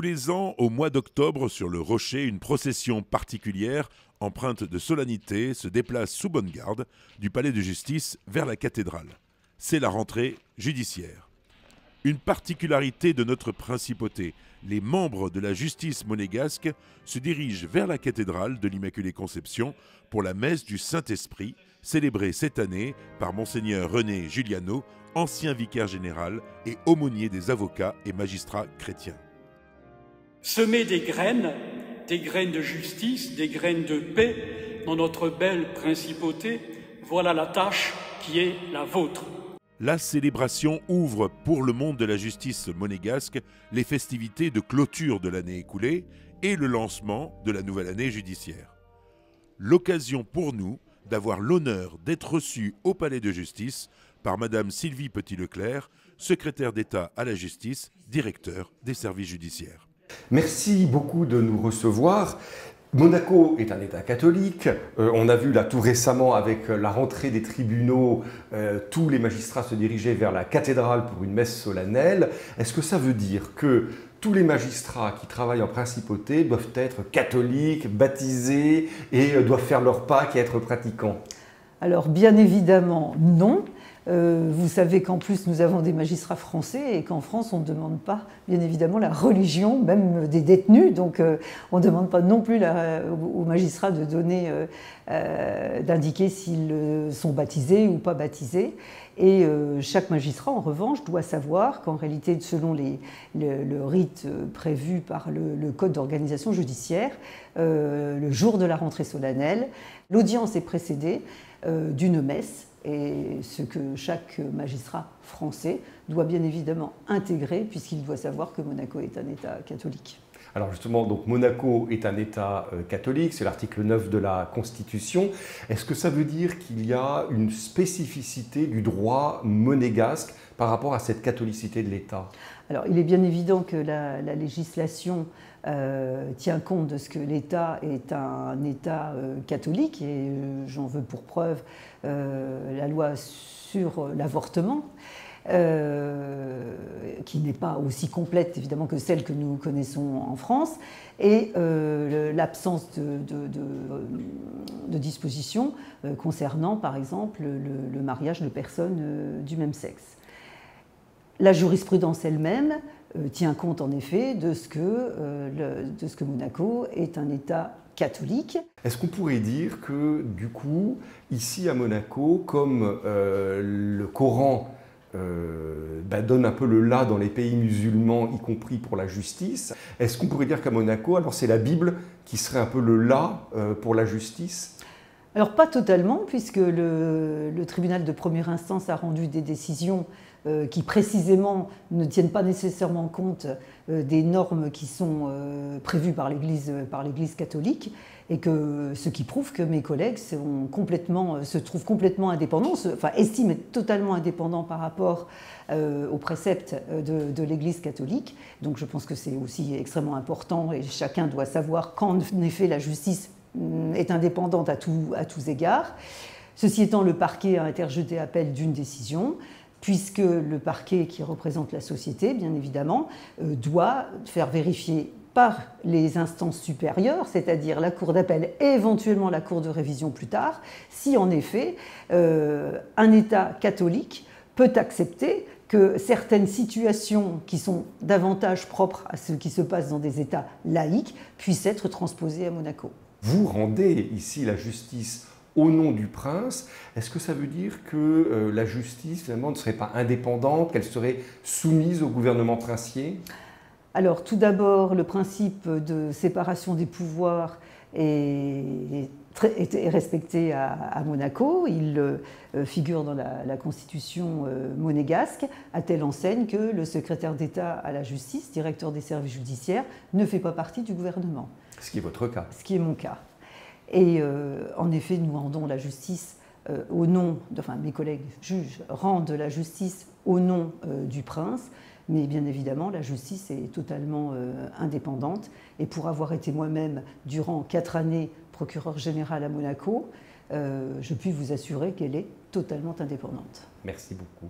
les ans, au mois d'octobre, sur le rocher, une procession particulière, empreinte de solennité, se déplace sous bonne garde du palais de justice vers la cathédrale. C'est la rentrée judiciaire. Une particularité de notre principauté, les membres de la justice monégasque se dirigent vers la cathédrale de l'Immaculée Conception pour la messe du Saint-Esprit, célébrée cette année par Monseigneur René Giuliano, ancien vicaire général et aumônier des avocats et magistrats chrétiens. Semer des graines de justice, des graines de paix dans notre belle principauté, voilà la tâche qui est la vôtre. La célébration ouvre pour le monde de la justice monégasque les festivités de clôture de l'année écoulée et le lancement de la nouvelle année judiciaire. L'occasion pour nous d'avoir l'honneur d'être reçus au palais de justice par Madame Sylvie Petit-Leclerc, secrétaire d'État à la justice, directeur des services judiciaires. Merci beaucoup de nous recevoir. Monaco est un État catholique. On a vu là tout récemment avec la rentrée des tribunaux, tous les magistrats se dirigeaient vers la cathédrale pour une messe solennelle. Est-ce que ça veut dire que tous les magistrats qui travaillent en principauté doivent être catholiques, baptisés et doivent faire leur Pâques et être pratiquants? Alors bien évidemment non. Vous savez qu'en plus nous avons des magistrats français et qu'en France on ne demande pas bien évidemment la religion même des détenus, donc on ne demande pas non plus aux magistrats de donner, d'indiquer s'ils sont baptisés ou pas baptisés. Et chaque magistrat en revanche doit savoir qu'en réalité selon le rite prévu par le code d'organisation judiciaire, le jour de la rentrée solennelle, l'audience est précédée d'une messe. Et ce que chaque magistrat français doit bien évidemment intégrer, puisqu'il doit savoir que Monaco est un État catholique. Alors justement, donc Monaco est un État catholique, c'est l'article 9 de la Constitution. Est-ce que ça veut dire qu'il y a une spécificité du droit monégasque par rapport à cette catholicité de l'État? Alors il est bien évident que la législation tient compte de ce que l'État est un État catholique, et j'en veux pour preuve la loi sur l'avortement, qui n'est pas aussi complète évidemment que celle que nous connaissons en France, et l'absence de dispositions concernant par exemple le mariage de personnes du même sexe. La jurisprudence elle-même tient compte en effet de ce que Monaco est un État catholique. Est-ce qu'on pourrait dire que du coup, ici à Monaco, comme le Coran donne un peu le là dans les pays musulmans, y compris pour la justice, est-ce qu'on pourrait dire qu'à Monaco, alors c'est la Bible qui serait un peu le là pour la justice? Alors pas totalement, puisque le tribunal de première instance a rendu des décisions qui précisément ne tiennent pas nécessairement compte des normes qui sont prévues par l'Église catholique, et ce qui prouve que mes collègues se trouvent complètement indépendants, estiment être totalement indépendants par rapport aux préceptes de l'Église catholique. Donc je pense que c'est aussi extrêmement important, et chacun doit savoir qu'en effet la justice est indépendante à tous égards. Ceci étant, le parquet a interjeté appel d'une décision, puisque le parquet, qui représente la société, bien évidemment, doit faire vérifier par les instances supérieures, c'est-à-dire la Cour d'appel et éventuellement la Cour de révision plus tard, si en effet un État catholique peut accepter que certaines situations qui sont davantage propres à ce qui se passe dans des États laïques puissent être transposées à Monaco. Vous rendez ici la justice au nom du prince. Est-ce que ça veut dire que la justice finalement ne serait pas indépendante, qu'elle serait soumise au gouvernement princier? Alors tout d'abord, le principe de séparation des pouvoirs est respecté à Monaco. Il figure dans la constitution monégasque, à telle enseigne que le secrétaire d'État à la justice, directeur des services judiciaires, ne fait pas partie du gouvernement. Ce qui est votre cas. Ce qui est mon cas. Et en effet, nous rendons la justice au nom, mes collègues juges rendent la justice au nom du prince, mais bien évidemment, la justice est totalement indépendante. Et pour avoir été moi-même, durant 4 années, procureur général à Monaco, je puis vous assurer qu'elle est totalement indépendante. Merci beaucoup.